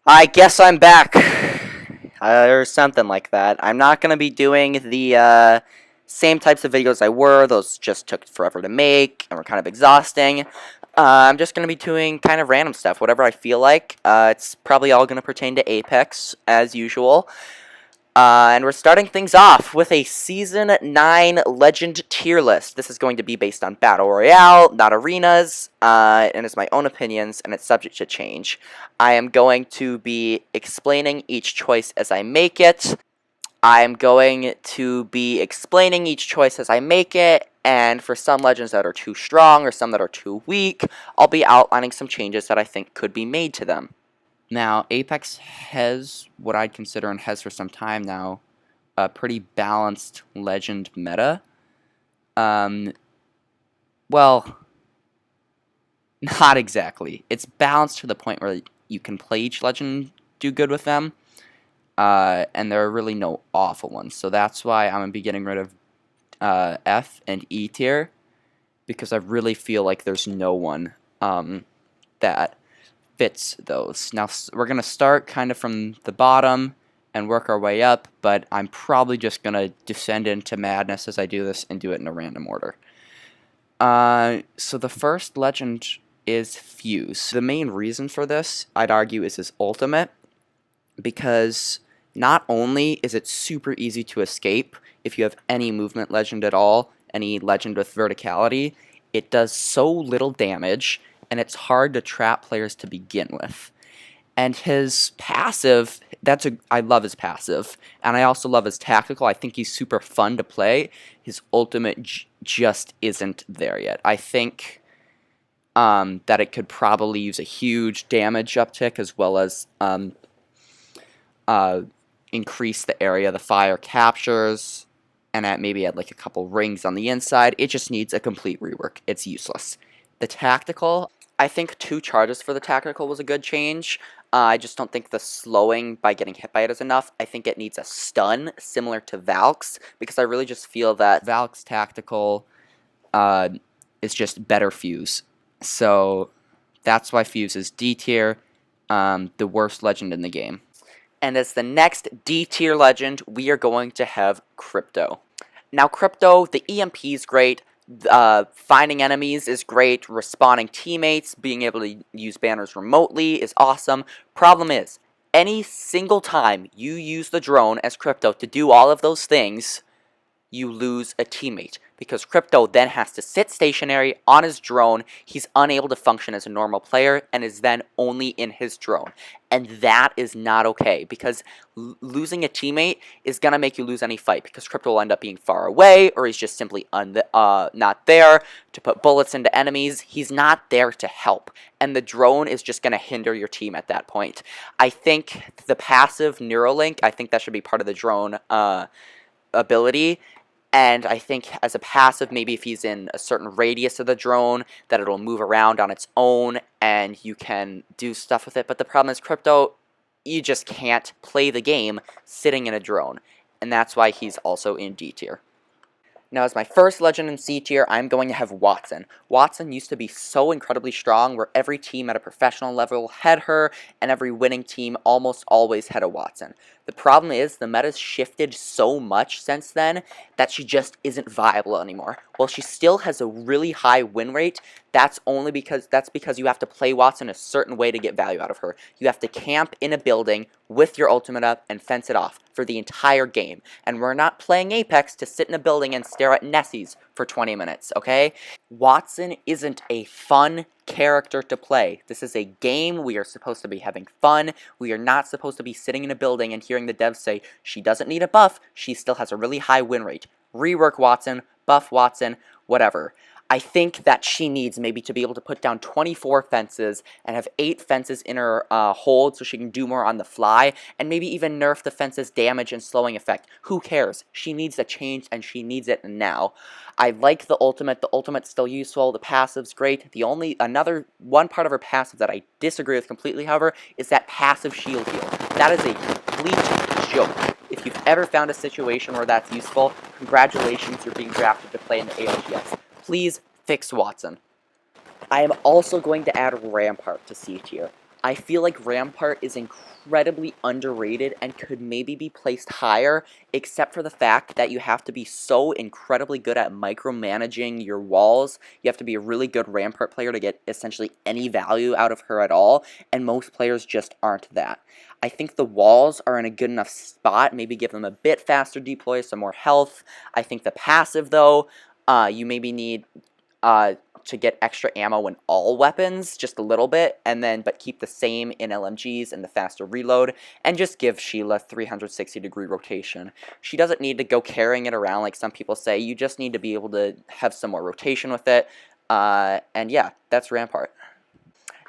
I guess I'm back. Or something like that. I'm not going to be doing the same types of videos I were. Those just took forever to make and were kind of exhausting. I'm just going to be doing kind of random stuff, whatever I feel like. It's probably all going to pertain to Apex, as usual. And we're starting things off with a Season 9 Legend tier list. This is going to be based on Battle Royale, not arenas, and it's my own opinions, and it's subject to change. I am going to be explaining each choice as I make it. I'm going to be explaining each choice as I make it, and for some legends that are too strong or some that are too weak, I'll be outlining some changes that I think could be made to them. Now, Apex has what I'd consider, and has for some time now, a pretty balanced legend meta. Well, not exactly. It's balanced to the point where you can play each legend, do good with them, and there are really no awful ones. So that's why I'm going to be getting rid of F and E tier, because I really feel like there's no one that fits those. Now, we're going to start kind of from the bottom and work our way up, but I'm probably just going to descend into madness as I do this and do it in a random order. So the first legend is Fuse. The main reason for this, I'd argue, is his ultimate, because not only is it super easy to escape if you have any movement legend at all, any legend with verticality, it does so little damage, and it's hard to trap players to begin with. And his passive, I love his passive, and I also love his tactical. I think he's super fun to play. His ultimate just isn't there yet. I think that it could probably use a huge damage uptick, as well as increase the area the fire captures, and maybe add like a couple rings on the inside. It just needs a complete rework. It's useless. The tactical, I think 2 charges for the tactical was a good change. I just don't think the slowing by getting hit by it is enough. I think it needs a stun similar to Valk's, because I really just feel that Valk's tactical is just better Fuse. So that's why Fuse is D tier, the worst legend in the game. And as the next D tier legend, we are going to have Crypto. Now, Crypto, the EMP is great. Finding enemies is great. Respawning teammates, being able to use banners remotely is awesome. Problem is, any single time you use the drone as Crypto to do all of those things, you lose a teammate, because Crypto then has to sit stationary on his drone. He's unable to function as a normal player and is then only in his drone. And that is not okay, because losing a teammate is going to make you lose any fight, because Crypto will end up being far away, or he's just simply not there to put bullets into enemies. He's not there to help, and the drone is just going to hinder your team at that point. I think the passive Neuralink, I think that should be part of the drone ability. And I think as a passive, maybe if he's in a certain radius of the drone, that it'll move around on its own and you can do stuff with it. But the problem is, Crypto, you just can't play the game sitting in a drone. And that's why he's also in D tier. Now, as my first legend in C tier, I'm going to have Wattson. Wattson used to be so incredibly strong, where every team at a professional level had her, and every winning team almost always had a Wattson. The problem is, the meta's shifted so much since then that she just isn't viable anymore. While she still has a really high win rate, that's because you have to play Wattson a certain way to get value out of her. You have to camp in a building with your ultimate up and fence it off for the entire game. And we're not playing Apex to sit in a building and stare at Nessies for 20 minutes, okay? Wattson isn't a fun character to play. This is a game. We are supposed to be having fun. We are not supposed to be sitting in a building and hearing the devs say, she doesn't need a buff, she still has a really high win rate. Rework Wattson, buff Wattson, whatever. I think that she needs maybe to be able to put down 24 fences and have 8 fences in her hold so she can do more on the fly, and maybe even nerf the fence's damage and slowing effect. Who cares? She needs a change, and she needs it now. I like the ultimate. The ultimate's still useful. The passive's great. Another one part of her passive that I disagree with completely, however, is that passive shield heal. That is a complete joke. If you've ever found a situation where that's useful, congratulations, you're being drafted to play in the ALGS. Please fix Wattson. I am also going to add Rampart to C tier. I feel like Rampart is incredibly underrated and could maybe be placed higher, except for the fact that you have to be so incredibly good at micromanaging your walls. You have to be a really good Rampart player to get essentially any value out of her at all, and most players just aren't that. I think the walls are in a good enough spot, maybe give them a bit faster deploy, some more health. I think the passive, though, you maybe need to get extra ammo in all weapons, just a little bit, and then but keep the same in LMGs and the faster reload, and just give Sheila 360-degree rotation. She doesn't need to go carrying it around like some people say. You just need to be able to have some more rotation with it, and yeah, that's Rampart.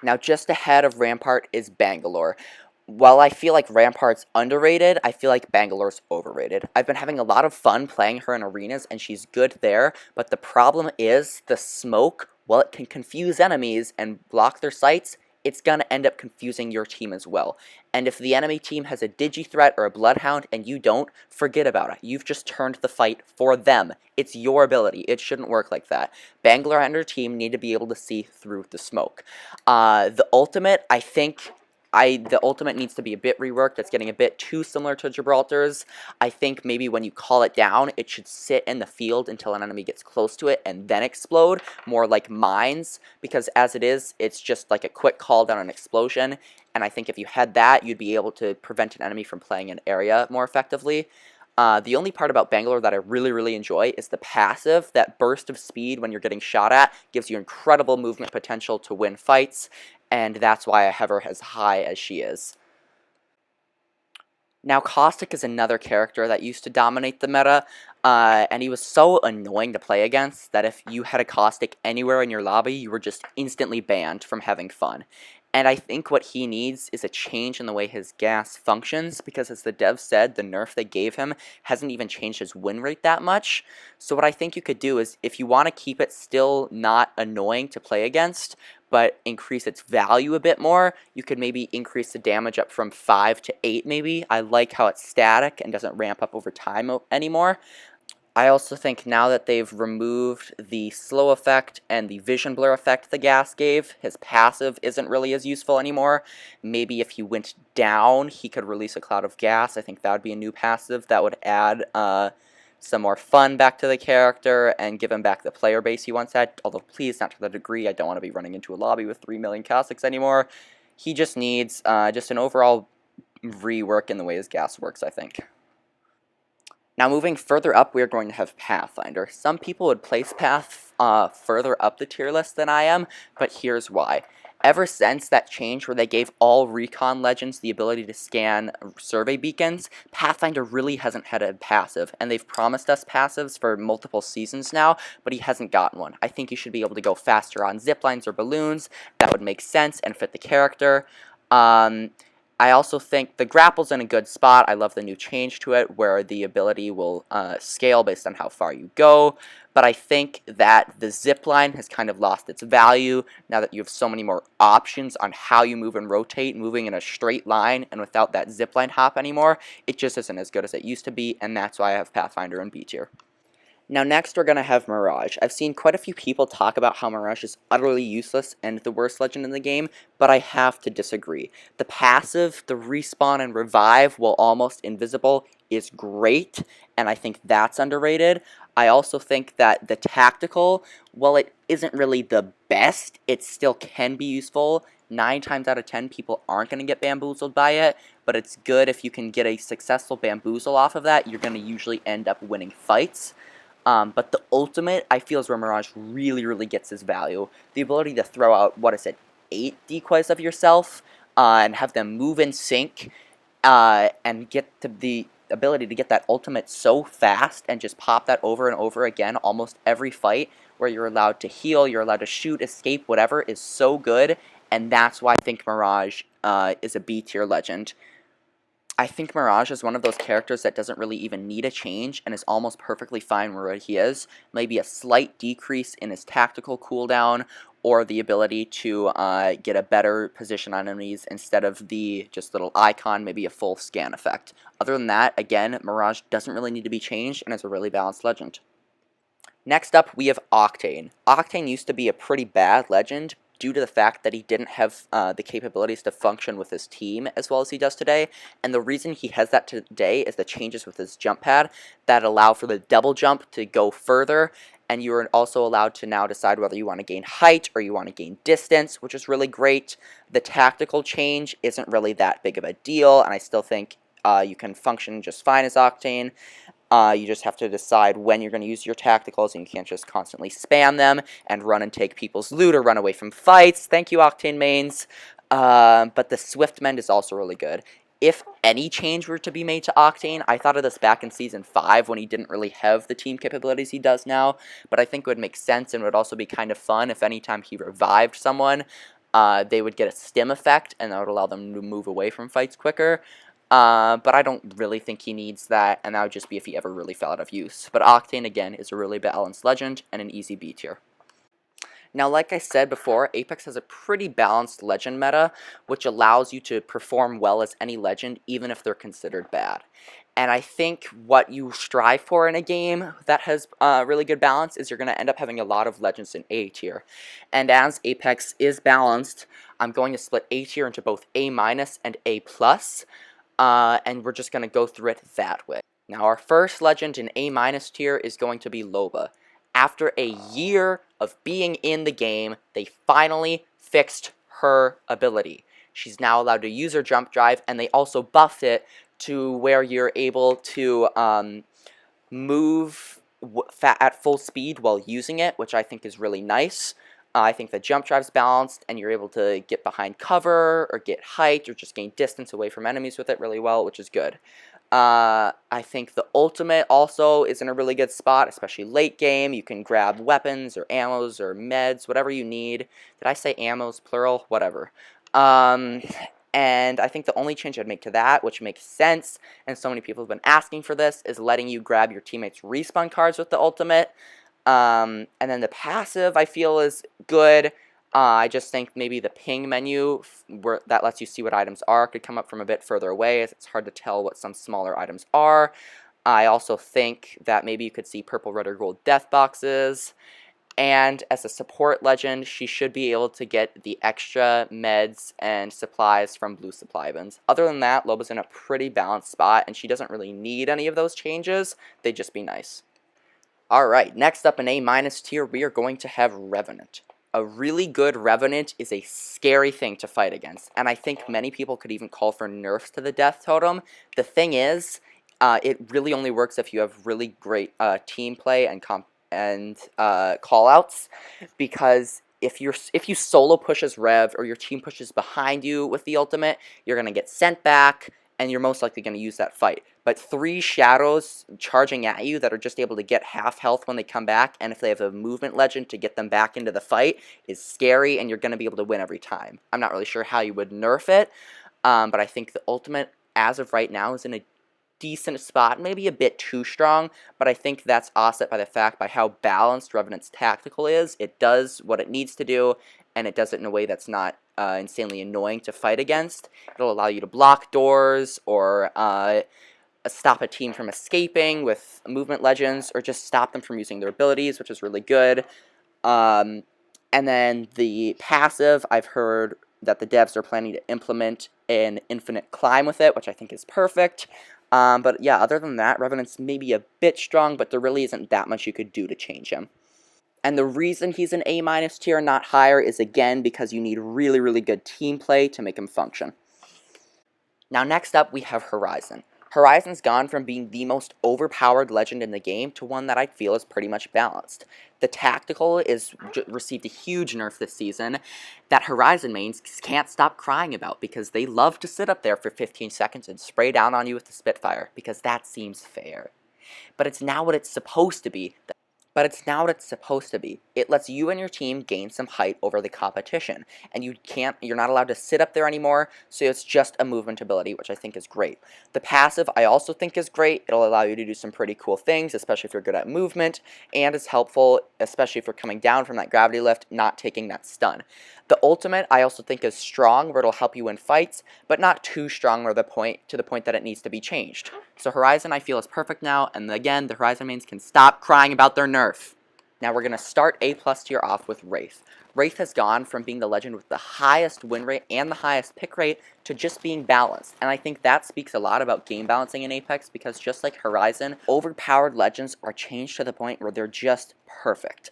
Now, just ahead of Rampart is Bangalore. While I feel like Rampart's underrated, I feel like Bangalore's overrated. I've been having a lot of fun playing her in arenas, and she's good there, but the problem is the smoke, while it can confuse enemies and block their sights, it's going to end up confusing your team as well. And if the enemy team has a Digi-threat or a Bloodhound and you don't, forget about it. You've just turned the fight for them. It's your ability. It shouldn't work like that. Bangalore and her team need to be able to see through the smoke. The ultimate, I think... the ultimate needs to be a bit reworked. It's getting a bit too similar to Gibraltar's. I think maybe when you call it down, it should sit in the field until an enemy gets close to it and then explode, more like mines, because as it is, it's just like a quick call down and explosion, and I think if you had that, you'd be able to prevent an enemy from playing an area more effectively. The only part about Bangalore that I really, really enjoy is the passive. That burst of speed when you're getting shot at gives you incredible movement potential to win fights, and that's why I have her as high as she is. Now, Caustic is another character that used to dominate the meta, and he was so annoying to play against that if you had a Caustic anywhere in your lobby, you were just instantly banned from having fun. And I think what he needs is a change in the way his gas functions, because as the dev said, the nerf they gave him hasn't even changed his win rate that much. So what I think you could do is, if you want to keep it still not annoying to play against, but increase its value a bit more, you could maybe increase the damage up from 5 to 8 maybe. I like how it's static and doesn't ramp up over time anymore. I also think now that they've removed the slow effect and the vision blur effect the gas gave, his passive isn't really as useful anymore. Maybe if he went down, he could release a cloud of gas. I think that would be a new passive that would add some more fun back to the character and give him back the player base he once had, although please not to the degree I don't want to be running into a lobby with 3 million Caustics anymore. He just needs just an overall rework in the way his gas works, I think. Now, moving further up, we are going to have Pathfinder. Some people would place Path further up the tier list than I am, but here's why. Ever since that change where they gave all recon legends the ability to scan survey beacons, Pathfinder really hasn't had a passive, and they've promised us passives for multiple seasons now, but he hasn't gotten one. I think he should be able to go faster on ziplines or balloons. That would make sense and fit the character. I also think the grapple's in a good spot. I love the new change to it where the ability will scale based on how far you go. But I think that the zipline has kind of lost its value now that you have so many more options on how you move and rotate, moving in a straight line, and without that zipline hop anymore, it just isn't as good as it used to be, and that's why I have Pathfinder in B tier. Now next we're going to have Mirage. I've seen quite a few people talk about how Mirage is utterly useless and the worst legend in the game, but I have to disagree. The passive, the respawn and revive, while almost invisible, is great, and I think that's underrated. I also think that the tactical, while it isn't really the best, it still can be useful. 9 times out of 10 people aren't going to get bamboozled by it, but it's good if you can get a successful bamboozle off of that. You're going to usually end up winning fights. But the ultimate, I feel, is where Mirage really, really gets his value. The ability to throw out, 8 decoys of yourself, and have them move in sync, and get to the ability to get that ultimate so fast and just pop that over and over again almost every fight, where you're allowed to heal, you're allowed to shoot, escape, whatever, is so good, and that's why I think Mirage is a B tier legend. I think Mirage is one of those characters that doesn't really even need a change and is almost perfectly fine where he is. Maybe a slight decrease in his tactical cooldown or the ability to get a better position on enemies instead of the just little icon, maybe a full scan effect. Other than that, again, Mirage doesn't really need to be changed and is a really balanced legend. Next up, we have Octane. Octane used to be a pretty bad legend due to the fact that he didn't have the capabilities to function with his team as well as he does today. And the reason he has that today is the changes with his jump pad that allow for the double jump to go further. And you are also allowed to now decide whether you want to gain height or you want to gain distance, which is really great. The tactical change isn't really that big of a deal, and I still think you can function just fine as Octane. You just have to decide when you're going to use your tacticals, and you can't just constantly spam them and run and take people's loot or run away from fights. Thank you, Octane mains. But the Swift Mend is also really good. If any change were to be made to Octane, I thought of this back in Season 5 when he didn't really have the team capabilities he does now, but I think it would make sense and would also be kind of fun if anytime he revived someone, they would get a stim effect, and that would allow them to move away from fights quicker. But I don't really think he needs that, and that would just be if he ever really fell out of use. But Octane, again, is a really balanced legend and an easy B tier. Now, like I said before, Apex has a pretty balanced legend meta, which allows you to perform well as any legend, even if they're considered bad. And I think what you strive for in a game that has really good balance is you're going to end up having a lot of legends in A tier. And as Apex is balanced, I'm going to split A tier into both A- and A+, and we're just going to go through it that way. Now, our first legend in A- tier is going to be Loba. After a year of being in the game, they finally fixed her ability. She's now allowed to use her jump drive, and they also buffed it to where you're able to move at full speed while using it, which I think is really nice. I think the jump drive's balanced, and you're able to get behind cover, or get height, or just gain distance away from enemies with it really well, which is good. I think the ultimate also is in a really good spot, especially late game. You can grab weapons, or ammos, or meds, whatever you need. Did I say ammos, plural? Whatever. And I think the only change I'd make to that, which makes sense, and so many people have been asking for this, is letting you grab your teammates' respawn cards with the ultimate. And then the passive, I feel, is good. I just think maybe the ping menu, that lets you see what items are, could come up from a bit further away, as it's hard to tell what some smaller items are. I also think that maybe you could see purple, red, or gold death boxes. And as a support legend, she should be able to get the extra meds and supplies from blue supply bins. Other than that, Loba's in a pretty balanced spot, and she doesn't really need any of those changes. They'd just be nice. Alright, next up in A- tier, we are going to have Revenant. A really good Revenant is a scary thing to fight against, and I think many people could even call for nerfs to the death totem. The thing is, it really only works if you have really great team play and callouts, because if you solo push as Rev, or your team pushes behind you with the ultimate, you're going to get sent back, and you're most likely going to use that fight. But 3 shadows charging at you that are just able to get half health when they come back, and if they have a movement legend to get them back into the fight, is scary, and you're going to be able to win every time. I'm not really sure how you would nerf it, but I think the ultimate, as of right now, is in a decent spot, maybe a bit too strong, but I think that's offset by the fact by how balanced Revenant's tactical is. It does what it needs to do, and it does it in a way that's not insanely annoying to fight against. It'll allow you to block doors, or stop a team from escaping with movement legends, or just stop them from using their abilities, which is really good. And then the passive, I've heard that the devs are planning to implement an infinite climb with it, which I think is perfect. But yeah, other than that, Revenant's maybe a bit strong, but there really isn't that much you could do to change him. And the reason he's an A- tier, not higher, is again because you need really, really good team play to make him function. Now next up, we have Horizon. Horizon's gone from being the most overpowered legend in the game to one that I feel is pretty much balanced. The tactical is received a huge nerf this season that Horizon mains can't stop crying about, because they love to sit up there for 15 seconds and spray down on you with the Spitfire, because that seems fair. But it's now what it's supposed to be. It lets you and your team gain some height over the competition, and you're not allowed to sit up there anymore, so it's just a movement ability, which I think is great. The passive I also think is great. It'll allow you to do some pretty cool things, especially if you're good at movement, and it's helpful, especially if you're coming down from that gravity lift, not taking that stun. The ultimate I also think is strong, where it'll help you win fights, but not too strong to the point that it needs to be changed. So Horizon I feel is perfect now, and again, the Horizon mains can stop crying about their nerf. Now we're going to start A+ tier off with Wraith. Wraith has gone from being the legend with the highest win rate and the highest pick rate to just being balanced. And I think that speaks a lot about game balancing in Apex, because just like Horizon, overpowered legends are changed to the point where they're just perfect.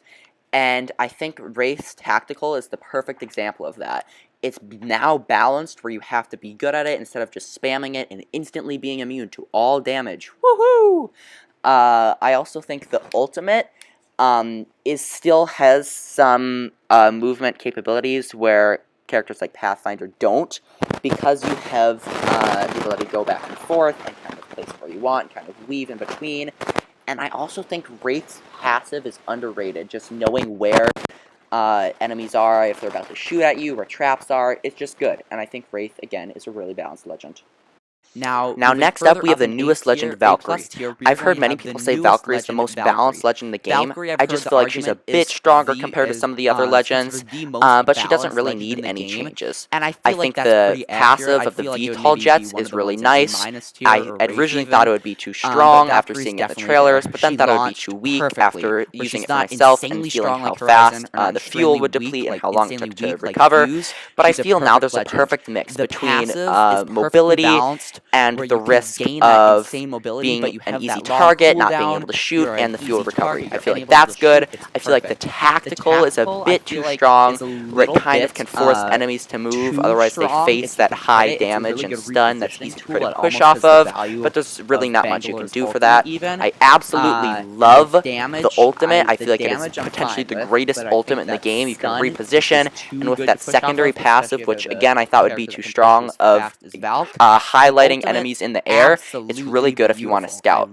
And I think Wraith's tactical is the perfect example of that. It's now balanced where you have to be good at it instead of just spamming it and instantly being immune to all damage. Woohoo! I also think the ultimate still has some movement capabilities where characters like Pathfinder don't, because you have the ability to go back and forth and kind of place where you want and kind of weave in between. And I also think Wraith's passive is underrated, just knowing where enemies are, if they're about to shoot at you, where traps are. It's just good, and I think Wraith, again, is a really balanced legend. Now next up, we have the newest legend, Valkyrie. I've heard many people say Valkyrie is the most balanced legend in the game. I just feel like she's a bit stronger compared to some of the other legends, but she doesn't really need any changes. I think the passive of the VTOL jets is really nice. I originally thought it would be too strong after seeing it in the trailers, but then thought it would be too weak after using it for myself and feeling how fast the fuel would deplete and how long it took to recover. But I feel now there's a perfect mix between mobility and the risk of being an easy target, not being able to shoot, and the fuel recovery. I feel like that's good. I feel like the tactical is a bit too strong, where it kind of can force enemies to move, otherwise they face that high damage and stun that's easy to crit push off of, but there's really not much you can do for that. I absolutely love the ultimate. I feel like it is potentially the greatest ultimate in the game. You can reposition, and with that secondary passive, which again I thought would be too strong, of highlighting enemies in the air, it's really good if you want to scout.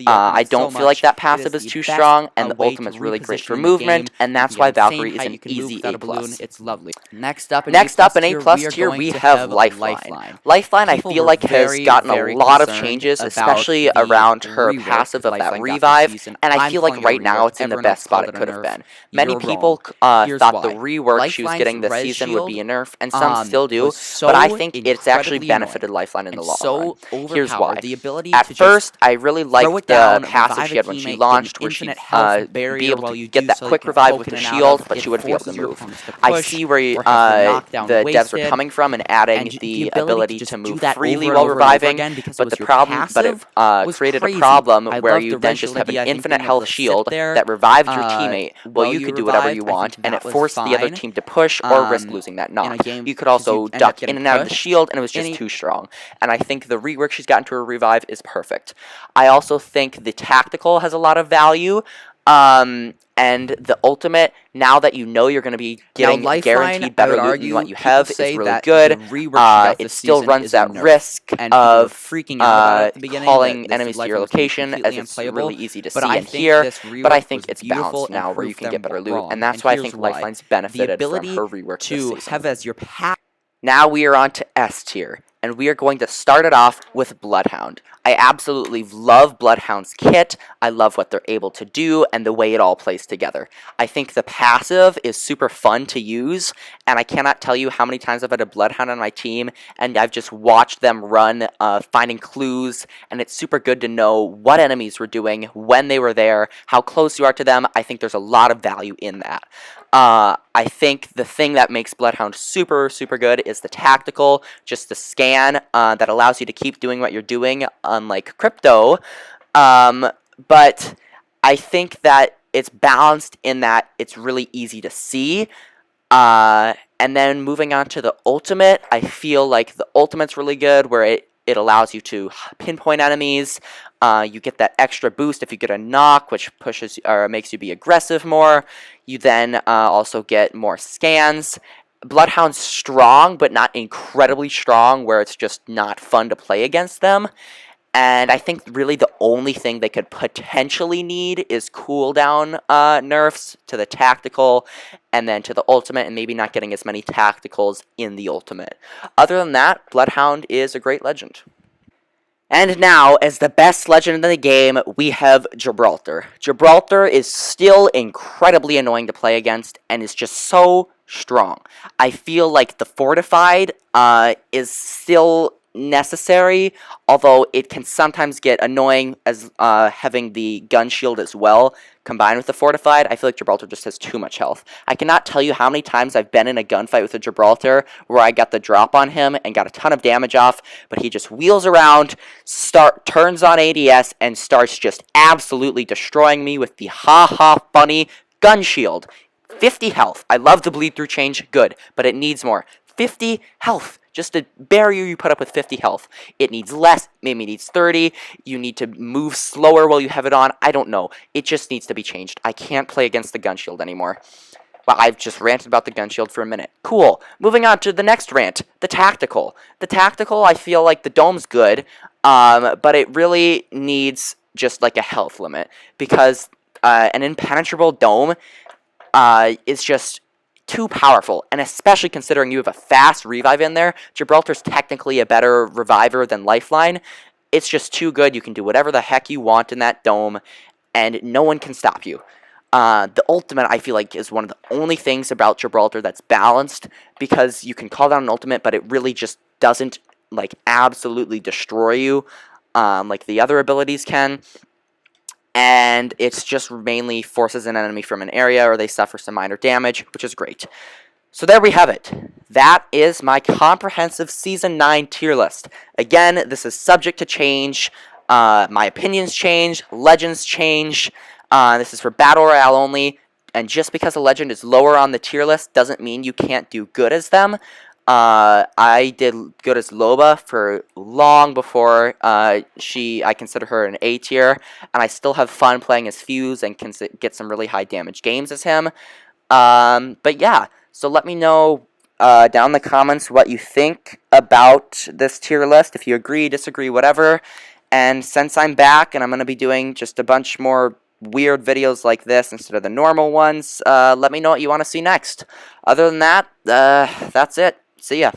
I don't feel like that passive is too strong, and the ultimate is really great for movement, and that's why Valkyrie is an easy A+. It's lovely. Next up, in A+ tier, we have Lifeline. Lifeline, I feel like, has gotten a lot of changes, especially around her passive of that revive, and I feel like right now it's in the best spot it could have been. Many people thought the rework she was getting this season would be a nerf, and some still do, but I think it's actually benefited Lifeline in the long run. Here's why. At first, I really liked the passive she had when she launched, where she'd be able to get that quick revive with the shield, but she wouldn't be able to move. I see where the devs are coming from and adding the ability to move freely while reviving, but it created a problem where you then just have an infinite health shield that revived your teammate while you could do whatever you want, and it forced the other team to push or risk losing that knock. You could also duck in and out of the shield, and it was just too strong. And I think the rework she's gotten to her revive is perfect. I also think the tactical has a lot of value. And the ultimate, now that you know you're going to be getting guaranteed better loot than what you have, is really good. It still runs that risk of calling enemies to your location, as it's really easy to see and hear, but I think it's balanced now where you can get better loot, and that's why I think Lifeline's benefited from her rework this season. Now we are on to S tier, and we are going to start it off with Bloodhound. I absolutely love Bloodhound's kit. I love what they're able to do and the way it all plays together. I think the passive is super fun to use, and I cannot tell you how many times I've had a Bloodhound on my team, and I've just watched them run, finding clues, and it's super good to know what enemies were doing, when they were there, how close you are to them. I think there's a lot of value in that. I think the thing that makes Bloodhound super, super good is the tactical, just the scan that allows you to keep doing what you're doing, unlike Crypto. But I think that it's balanced in that it's really easy to see. And then moving on to the ultimate, I feel like the ultimate's really good, where it allows you to pinpoint enemies. You get that extra boost if you get a knock, which pushes or makes you be aggressive more. You then also get more scans. Bloodhound's strong, but not incredibly strong, where it's just not fun to play against them. And I think really the only thing they could potentially need is cooldown nerfs to the tactical and then to the ultimate, and maybe not getting as many tacticals in the ultimate. Other than that, Bloodhound is a great legend. And now, as the best legend in the game, we have Gibraltar. Gibraltar is still incredibly annoying to play against, and is just so strong. I feel like the Fortified is still necessary, although it can sometimes get annoying as having the gun shield as well combined with the fortified. I feel like Gibraltar just has too much health. I cannot tell you how many times I've been in a gunfight with a Gibraltar where I got the drop on him and got a ton of damage off, but he just wheels around, turns on ADS, and starts just absolutely destroying me with the ha-ha funny gun shield. 50 health. I love the bleed through change, good, but it needs more. 50 health. Just a barrier you put up with 50 health. It needs less, maybe it needs 30. You need to move slower while you have it on. I don't know. It just needs to be changed. I can't play against the gun shield anymore. Well, I've just ranted about the gun shield for a minute. Cool. Moving on to the next rant, the tactical. The tactical, I feel like the dome's good, but it really needs just like a health limit, because an impenetrable dome is just too powerful, and especially considering you have a fast revive in there. Gibraltar's technically a better reviver than Lifeline. It's just too good. You can do whatever the heck you want in that dome, and no one can stop you. The ultimate, I feel like, is one of the only things about Gibraltar that's balanced, because you can call down an ultimate, but it really just doesn't, like, absolutely destroy you like the other abilities can. And it's just mainly forces an enemy from an area, or they suffer some minor damage, which is great. So there we have it. That is my comprehensive Season 9 tier list. Again, this is subject to change. My opinions change. Legends change. This is for Battle Royale only. And just because a legend is lower on the tier list doesn't mean you can't do good as them. I did good as Loba for long before I consider her an A tier, and I still have fun playing as Fuse and can get some really high damage games as him. But yeah, so let me know down in the comments what you think about this tier list, if you agree, disagree, whatever. And since I'm back and I'm going to be doing just a bunch more weird videos like this instead of the normal ones, let me know what you want to see next. Other than that, that's it. See ya.